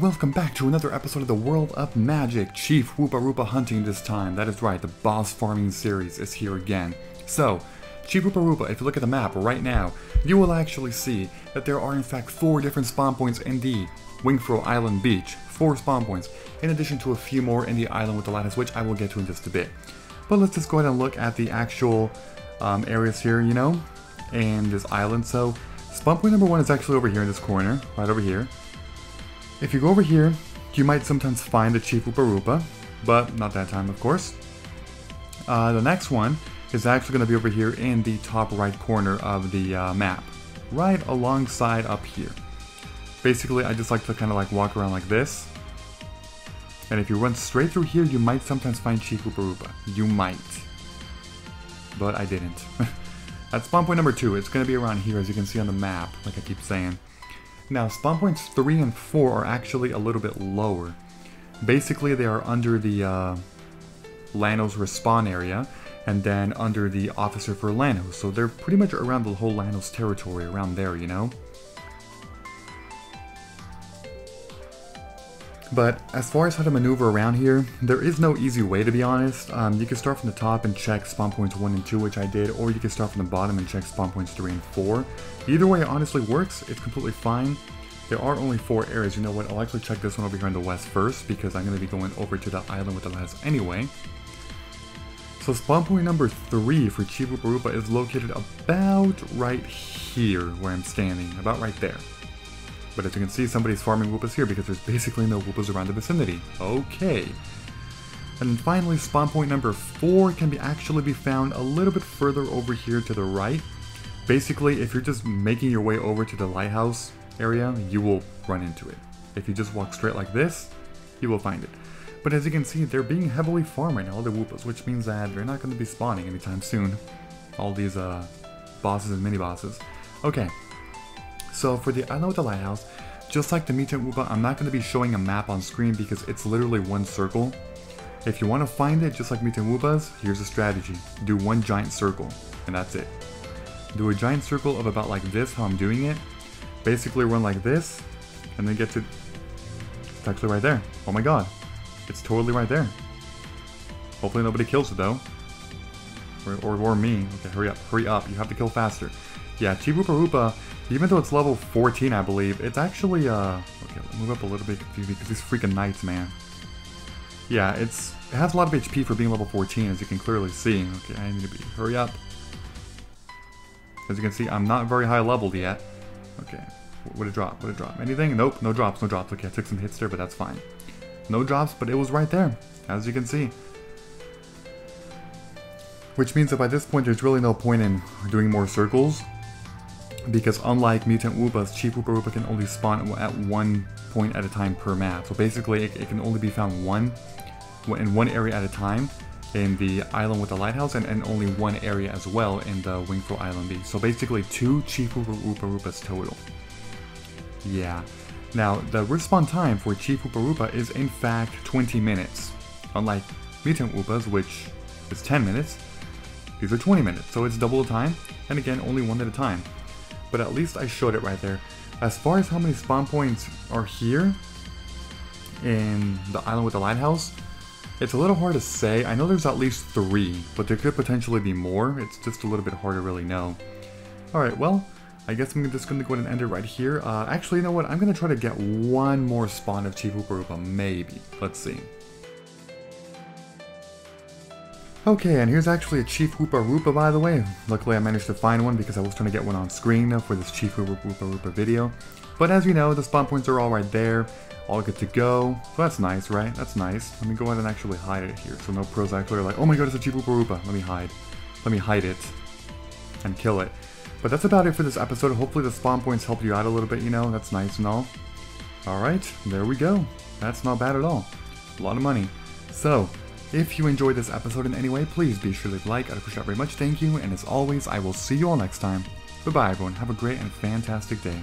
Welcome back to another episode of the World of Magic. Chief WoopaRoopa hunting this time. That is right, the boss farming series is here again. So, Chief WoopaRoopa, if you look at the map right now, you will actually see that there are in fact 4 different spawn points in the Wingthrow Island Beach. 4 spawn points, in addition to a few more in the island with the lighthouse, which I will get to in just a bit. But let's just go ahead and look at the actual areas here, and this island. So, spawn point number 1 is actually over here in this corner, right over here. If you go over here, you might sometimes find the Chief WoopaRoopa, but not that time, of course. The next one is actually going to be over here in the top right corner of the map, right alongside up here. Basically, I just like to kind of walk around like this, and if you run straight through here, you might sometimes find Chief WoopaRoopa. You might, but I didn't. At spawn point number 2, it's going to be around here, as you can see on the map, like I keep saying. Now, spawn points 3 and 4 are actually a little bit lower. Basically, they are under the Lanos respawn area, and then under the Officer for Lanos. So they're pretty much around the whole Lanos territory, around there, But as far as how to maneuver around here, there is no easy way, to be honest. You can start from the top and check spawn points 1 and 2, which I did, or you can start from the bottom and check spawn points 3 and 4. Either way, it honestly works. It's completely fine. There are only 4 areas. You know what? I'll actually check this one over here in the west first, because I'm going to be going over to the island with the lighthouse anyway. So spawn point number 3 for Chief WoopaRoopa is located about right here, where I'm standing. About right there. But as you can see, somebody's farming Woopas here because there's basically no Woopas around the vicinity. Okay. And then finally, spawn point number 4 can actually be found a little bit further over here to the right. Basically, if you're just making your way over to the lighthouse area, you will run into it. If you just walk straight like this, you will find it. But as you can see, they're being heavily farmed right now, all the Woopas, which means that they're not going to be spawning anytime soon. All these bosses and mini-bosses. Okay. So for the island with the lighthouse, just like the Mutant Woopa, I'm not going to be showing a map on screen because it's literally one circle. If you want to find it just like Mutant Woopas, here's a strategy. Do one giant circle, and that's it. Do a giant circle of about like this, how I'm doing it. Basically run like this, and then get to... It's actually right there. Oh my god. It's totally right there. Hopefully nobody kills it though. Or me. Okay, hurry up. Hurry up. You have to kill faster. Yeah, Chief WoopaRoopa, even though it's level 14, I believe, it's actually, okay, let's move up a little bit because these freaking knights, man. Yeah, it has a lot of HP for being level 14, as you can clearly see. Okay, I need to hurry up. As you can see, I'm not very high leveled yet. Okay, would it drop? Would it drop? Anything? Nope, no drops, no drops. Okay, I took some hits there, but that's fine. No drops, but it was right there, as you can see. Which means that by this point, there's really no point in doing more circles. Because unlike Mutant Woopas, Chief WoopaRoopa can only spawn at one point at a time per map. So basically, it can only be found in one area at a time in the island with the lighthouse, and only one area as well in the Wingthrow Island Beach. So basically, 2 Chief WoopaRoopas total. Yeah. Now, the respawn time for Chief WoopaRoopa is in fact 20 minutes. Unlike Mutant Woopas, which is 10 minutes, these are 20 minutes. So it's double the time, and again, only one at a time. But at least I showed it right there. As far as how many spawn points are here in the island with the lighthouse, it's a little hard to say. I know there's at least 3, but there could potentially be more. It's just a little bit hard to really know. Alright, well, I guess I'm just going to go ahead and end it right here. Actually, you know what? I'm going to try to get one more spawn of Chief WoopaRoopa, maybe. Let's see. Okay, and here's actually a Chief WoopaRoopa, by the way. Luckily I managed to find one because I was trying to get one on screen for this Chief WoopaRoopa video. But as you know, the spawn points are all right there, all good to go. So that's nice, right? That's nice. Let me go ahead and actually hide it here, so no pros actually are like, oh my god, it's a Chief WoopaRoopa. Let me hide. Let me hide it. And kill it. But that's about it for this episode. Hopefully the spawn points helped you out a little bit, That's nice and all. Alright, there we go. That's not bad at all. A lot of money. So, if you enjoyed this episode in any way, please be sure to leave a like. I'd appreciate it very much. Thank you. And as always, I will see you all next time. Bye-bye, everyone. Have a great and fantastic day.